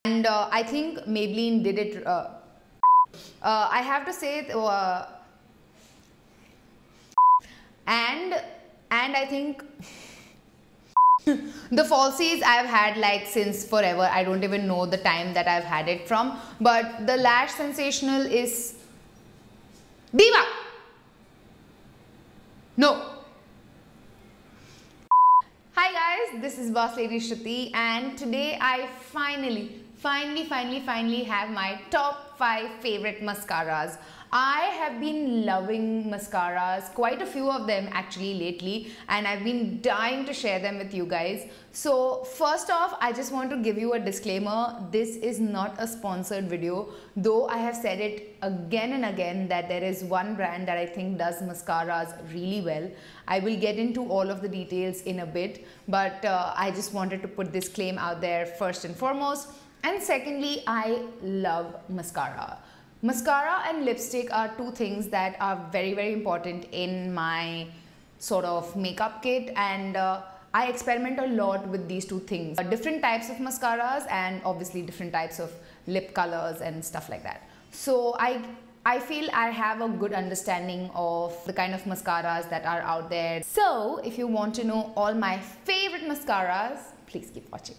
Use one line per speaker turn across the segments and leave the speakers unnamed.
And I think Maybelline did it. I have to say, and I think the Falsies I've had like since forever. I don't even know the time that I've had it from. But the Lash Sensational is Diva. No. Hi guys, this is Bosslady Shruti, and today I finally have my top 5 favorite mascaras. I have been loving mascaras, quite a few of them actually lately, and I've been dying to share them with you guys. So first off, I just want to give you a disclaimer. This is not a sponsored video, though I have said it again and again that there is one brand that I think does mascaras really well. I will get into all of the details in a bit, but I just wanted to put this claim out there first and foremost. And secondly, I love mascara. Mascara and lipstick are two things that are very important in my sort of makeup kit, and I experiment a lot with these two things. Different types of mascaras and obviously different types of lip colors and stuff like that. So I feel I have a good understanding of the kind of mascaras that are out there. So if you want to know all my favorite mascaras, please keep watching.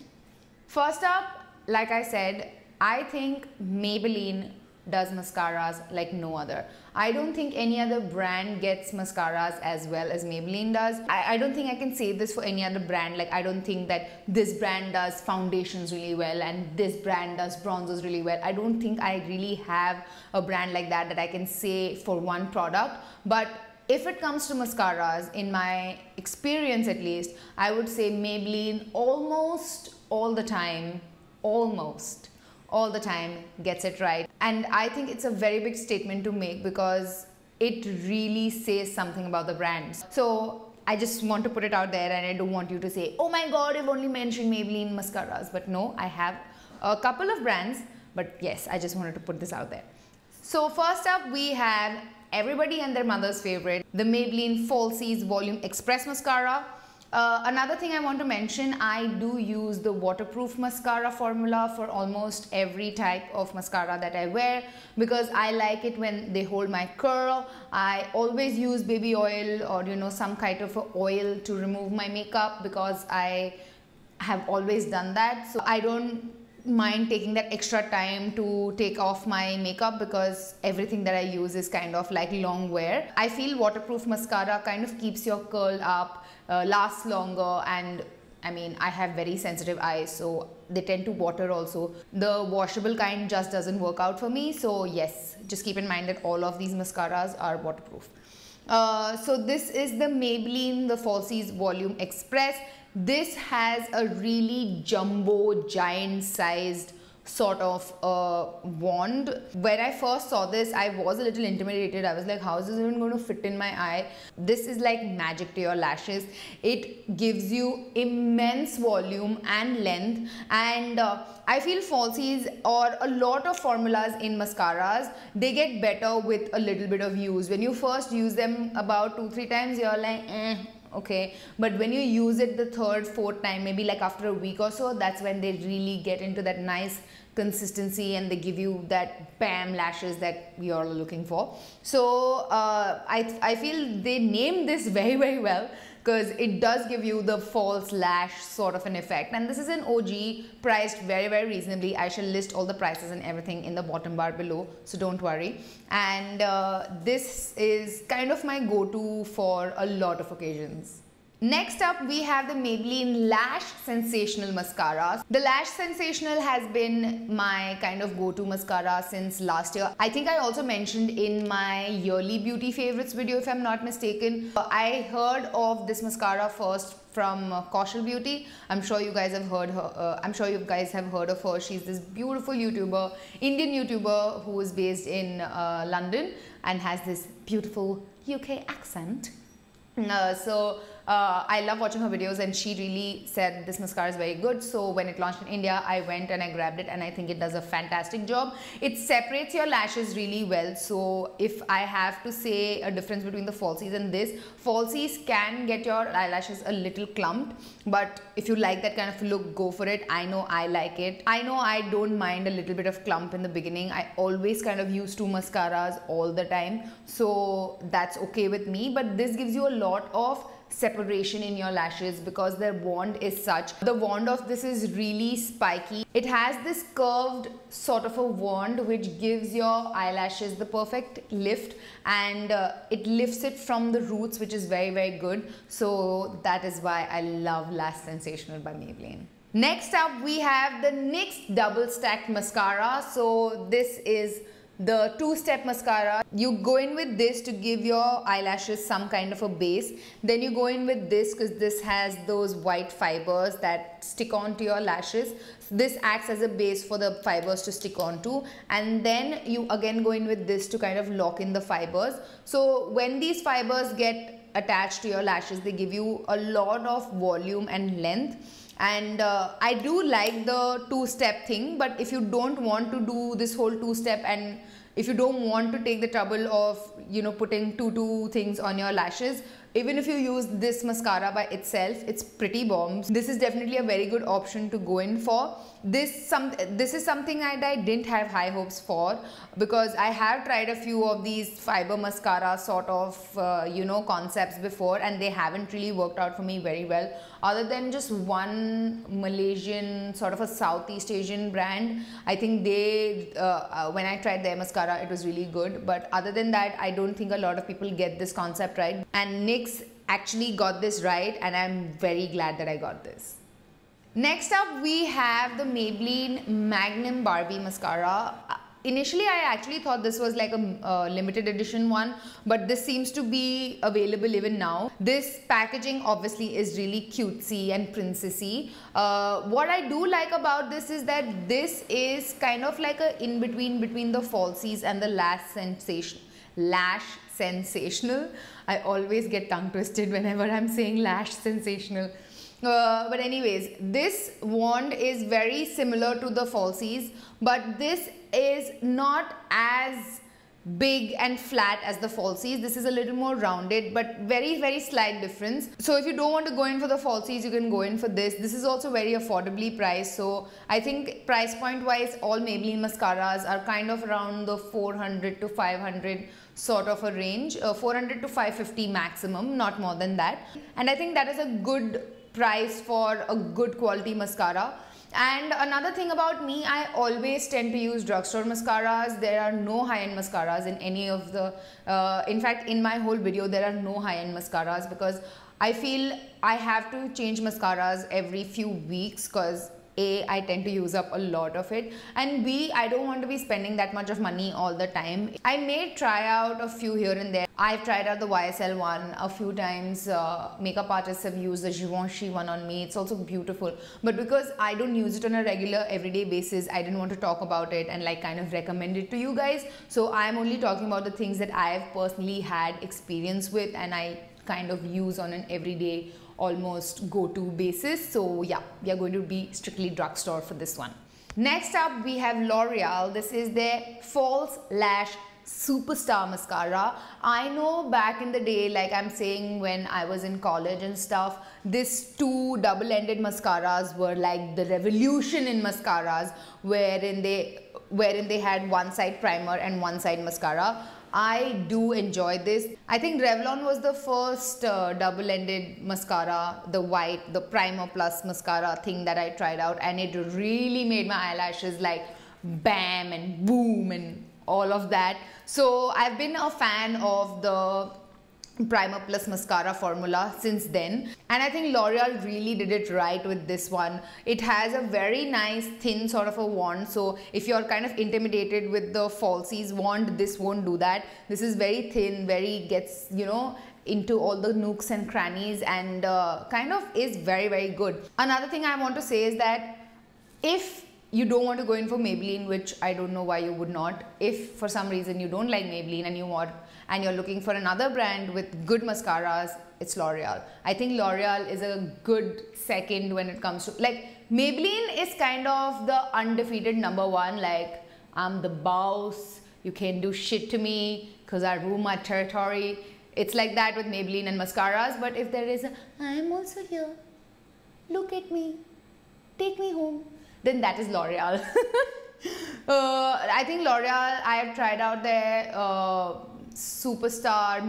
First up, like I said, I think Maybelline does mascaras like no other. I don't think any other brand gets mascaras as well as Maybelline does. I don't think I can say this for any other brand. Like, I don't think that this brand does foundations really well and this brand does bronzers really well. I don't think I really have a brand like that I can say for one product. But if it comes to mascaras, in my experience at least, I would say Maybelline almost all the time gets it right. And I think it's a very big statement to make because it really says something about the brand. So I just want to put it out there, and I don't want you to say, oh my god, you've only mentioned Maybelline mascaras. But no, I have a couple of brands, but yes, I just wanted to put this out there. So first up, we have everybody and their mother's favorite, the Maybelline Falsies Volume Express Mascara. Another thing I want to mention, I do use the waterproof mascara formula for almost every type of mascara that I wear because I like it when they hold my curl. I always use baby oil or some kind of a oil to remove my makeup because I have always done that. So I don't mind taking that extra time to take off my makeup because everything that I use is kind of like long wear. I feel waterproof mascara kind of keeps your curl up, lasts longer, and I mean, I have very sensitive eyes, so they tend to water also. The washable kind just doesn't work out for me. So yes, just keep in mind that all of these mascaras are waterproof. So this is the Maybelline, the Falsies Volume Express. This has a really jumbo, giant sized sort of wand. When I first saw this, I was a little intimidated. I was like, how is this even going to fit in my eye? This is like magic to your lashes. It gives you immense volume and length, and I feel Falsies or a lot of formulas in mascaras, they get better with a little bit of use. When you first use them about 2-3 times, you're like, okay, but when you use it the 3rd, 4th time, maybe like after a week or so, that's when they really get into that nice consistency and they give you that bam lashes that you're looking for. So I feel they named this very well because it does give you the false lash sort of an effect, and this is an OG, priced very reasonably. I shall list all the prices and everything in the bottom bar below, so don't worry. And this is kind of my go-to for a lot of occasions. Next up, we have the Maybelline Lash Sensational Mascara. The Lash Sensational has been my kind of go-to mascara since last year. I think I also mentioned in my yearly beauty favorites video, if I'm not mistaken. I heard of this mascara first from Kaushal Beauty. I'm sure you guys have heard her. I'm sure you guys have heard of her. She's this beautiful YouTuber, Indian YouTuber who is based in London and has this beautiful UK accent. I love watching her videos, and she really said this mascara is very good. So when it launched in India, I went and I grabbed it, and I think it does a fantastic job. It separates your lashes really well. So if I have to say a difference between the Falsies and this, Falsies can get your eyelashes a little clumped, but if you like that kind of look, go for it. I know I like it. I know I don't mind a little bit of clump in the beginning. I always kind of use 2 mascaras all the time, so that's okay with me. But this gives you a lot of separation in your lashes because their wand is such. The wand of this is really spiky. It has this curved sort of a wand which gives your eyelashes the perfect lift, and it lifts it from the roots, which is very, very good. So that is why I love Lash Sensational by Maybelline. Next up, we have the NYX Double Stacked Mascara. So this is the 2-step mascara. You go in with this to give your eyelashes some kind of a base. Then you go in with this because this has those white fibers that stick onto your lashes. This acts as a base for the fibers to stick onto. And then you again go in with this to kind of lock in the fibers. So when these fibers get attached to your lashes, they give you a lot of volume and length. And I do like the 2-step thing, but if you don't want to do this whole 2-step, and if you don't want to take the trouble of, you know, putting two things on your lashes, even if you use this mascara by itself, it's pretty bomb. This is definitely a very good option to go in for. This is something I didn't have high hopes for, because I have tried a few of these fiber mascara sort of you know, concepts before, and they haven't really worked out for me very well, other than just one Malaysian sort of a Southeast Asian brand. I think they when I tried their mascara, it was really good, but other than that, I don't think a lot of people get this concept right, and NYX actually got this right, and I'm very glad that I got this. Next up, we have the Maybelline Magnum Barbie Mascara. Initially, I actually thought this was like a limited edition one, but this seems to be available even now. This packaging obviously is really cutesy and princessy. What I do like about this is that this is kind of like a in-between between the Falsies and the Lash Sensational. I always get tongue twisted whenever I'm saying Lash Sensational. But anyways, this wand is very similar to the Falsies, but this is not as big and flat as the Falsies. This is a little more rounded, but very, very slight difference. So if you don't want to go in for the Falsies, you can go in for this. This is also very affordably priced. So I think price point wise, all Maybelline mascaras are kind of around the 400 to 500 sort of a range, 400 to 550 maximum, not more than that. And I think that is a good price for a good quality mascara. And another thing about me, I always tend to use drugstore mascaras. There are no high-end mascaras in any of the in fact, in my whole video there are no high-end mascaras, because I feel I have to change mascaras every few weeks, because A, I tend to use up a lot of it, and B, I don't want to be spending that much of money all the time. I may try out a few here and there. I've tried out the YSL one a few times. Makeup artists have used the Givenchy one on me. It's also beautiful. But because I don't use it on a regular everyday basis, I didn't want to talk about it and like kind of recommend it to you guys. So I'm only talking about the things that I've personally had experience with and I kind of use on an everyday almost go-to basis. So yeah, we are going to be strictly drugstore for this one. Next up, we have L'Oreal. This is their False Lash Superstar Mascara. I know back in the day, like I'm saying, when I was in college and stuff, these two double-ended mascaras were like the revolution in mascaras, wherein they had one side primer and one side mascara. I do enjoy this. I think Revlon was the first double-ended mascara, the primer plus mascara thing that I tried out, and it really made my eyelashes like bam and boom and all of that. So I've been a fan of the primer plus mascara formula since then, and I think L'Oreal really did it right with this one. It has a very nice thin sort of a wand, so if you're kind of intimidated with the Falsies wand, this won't do that. This is very thin, very gets, you know, into all the nooks and crannies, and kind of is very, very good. Another thing I want to say is that if you don't want to go in for Maybelline, which I don't know why you would not. If for some reason you don't like Maybelline and you're looking for another brand with good mascaras, it's L'Oreal. I think L'Oreal is a good second when it comes to, like, Maybelline is kind of the undefeated #1. Like, I'm the boss, you can't do shit to me because I rule my territory. It's like that with Maybelline and mascaras. But if there is a, I'm also here, look at me, take me home, then that is L'Oreal. I think L'Oreal, I have tried out their superstar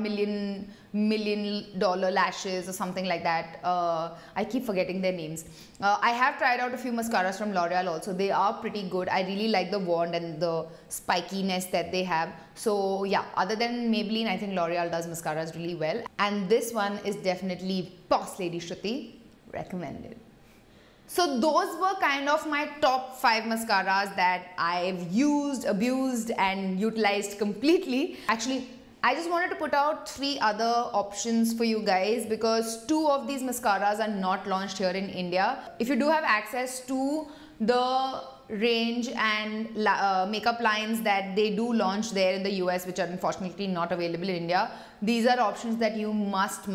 million dollar lashes or something like that. I keep forgetting their names. I have tried out a few mascaras from L'Oreal also. They are pretty good. I really like the wand and the spikiness that they have. So yeah, other than Maybelline, I think L'Oreal does mascaras really well. And this one is definitely Bosslady Shruti. Recommended. So those were kind of my top 5 mascaras that I've used, abused and utilized completely. Actually, I just wanted to put out 3 other options for you guys because 2 of these mascaras are not launched here in India. If you do have access to the range and makeup lines that they do launch there in the US, which are unfortunately not available in India, these are options that you must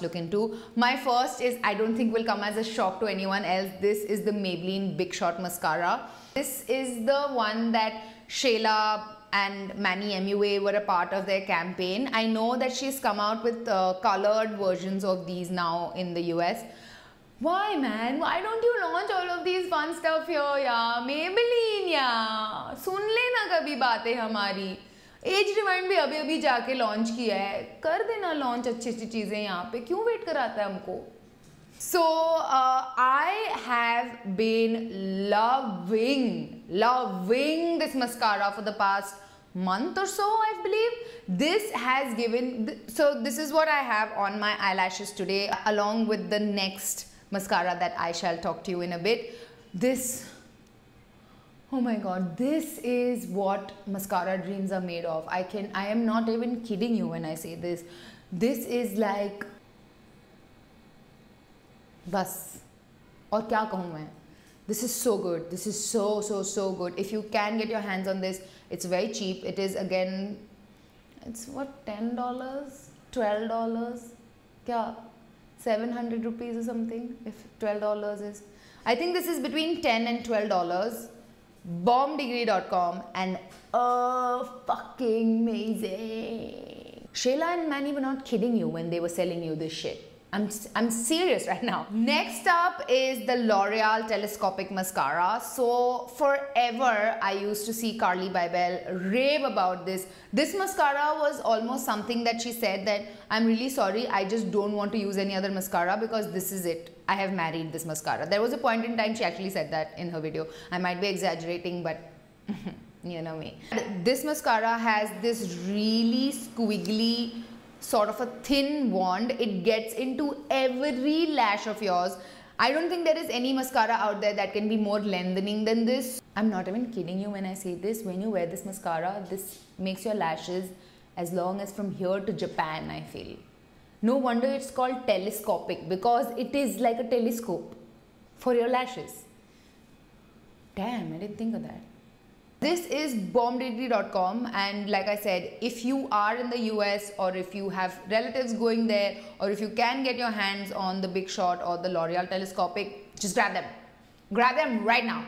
look into. My first is, I don't think will come as a shock to anyone else. This is the Maybelline Big Shot Mascara. This is the one that Shayla and Manny MUA were a part of their campaign. I know that she's come out with colored versions of these now in the US. Why, man? Why don't you launch all of these fun stuff here, yeah? Maybelline, yeah. सुन लेना कभी बातें हमारी. As rewind भी अभी जाके launch किया है. कर देना लॉन्च अच्छी चीजें यहाँ पे. क्यों वेट कराता है हमको? So I have been loving this mascara for the past month or so, I believe. This has given, so this is what I have on my eyelashes today, along with the next mascara that I shall talk to you in a bit. This, oh my god, this is what mascara dreams are made of. I am not even kidding you when I say this. This is like, bas, और क्या कहूँ मैं? This is so good. This is so good. If you can get your hands on this, it's very cheap. It is, again, it's what, $10, $12? क्या? 700 rupees or something, if $12 is. I think this is between $10 and $12. Bombdegree.com, and fucking amazing. Shayla and Manny were not kidding you when they were selling you this shit. I'm serious right now. Next up is the L'Oreal Telescopic Mascara. So forever I used to see Carly Bybel rave about this. This mascara was almost something that she said that, I'm really sorry, I just don't want to use any other mascara because this is it. I have married this mascara. There was a point in time she actually said that in her video. I might be exaggerating, but you know me. This mascara has this really squiggly, sort of a thin wand. It gets into every lash of yours. I don't think there is any mascara out there that can be more lengthening than this. I'm not even kidding you when I say this. When you wear this mascara, this makes your lashes as long as from here to Japan, I feel. No wonder it's called telescopic, because it is like a telescope for your lashes. Damn, I didn't think of that. This is bombdegree.com, and like I said, if you are in the US or if you have relatives going there, or if you can get your hands on the Big Shot or the L'Oreal Telescopic, just grab them. Grab them right now.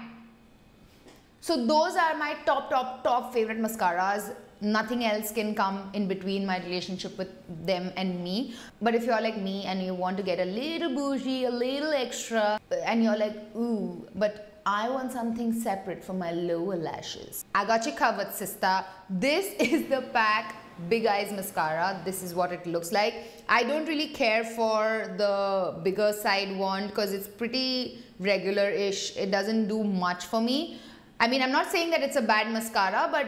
So those are my top favorite mascaras. Nothing else can come in between my relationship with them and me. But if you're like me and you want to get a little bougie, a little extra, and you're like, ooh, but I want something separate for my lower lashes, I got you covered, sister. This is the PAC Big Eyes Mascara. This is what it looks like. I don't really care for the bigger side wand because it's pretty regular-ish. It doesn't do much for me. I mean, I'm not saying that it's a bad mascara, but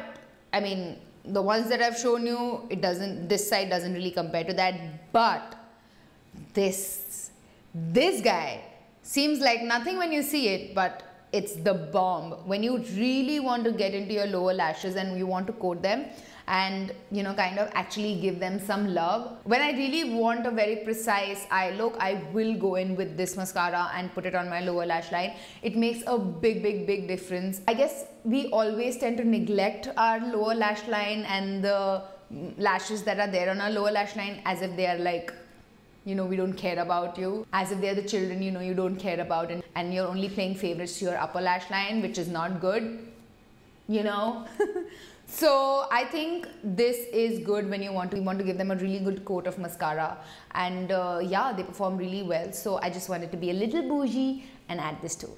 I mean, the ones that I've shown you, this side doesn't really compare to that. But this guy seems like nothing when you see it, but it's the bomb. When you really want to get into your lower lashes and you want to coat them and, you know, kind of actually give them some love. When I really want a very precise eye look, I will go in with this mascara and put it on my lower lash line. It makes a big difference. I guess we always tend to neglect our lower lash line and the lashes that are there on our lower lash line as if they are like, you know, we don't care about you, as if they're the children, you know, you don't care about, and you're only playing favorites to your upper lash line, which is not good, you know. So I think this is good when you want to give them a really good coat of mascara, and yeah, they perform really well. So I just wanted to be a little bougie and add this too.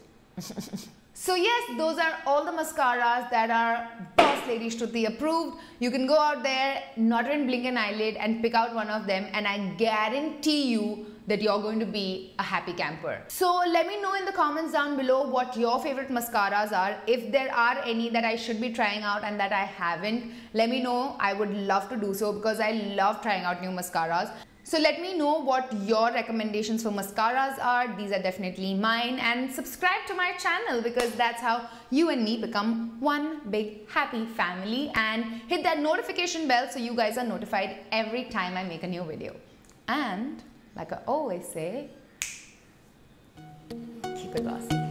So yes, those are all the mascaras that are Bosslady Shruti approved. You can go out there, not even blink an eyelid, and pick out one of them, and I guarantee you that you're going to be a happy camper. So let me know in the comments down below what your favorite mascaras are. If there are any that I should be trying out and that I haven't, let me know. I would love to do so because I love trying out new mascaras. So let me know what your recommendations for mascaras are. These are definitely mine, and subscribe to my channel because that's how you and me become one big happy family, and hit that notification bell so you guys are notified every time I make a new video. And like I always say, keep it glossy.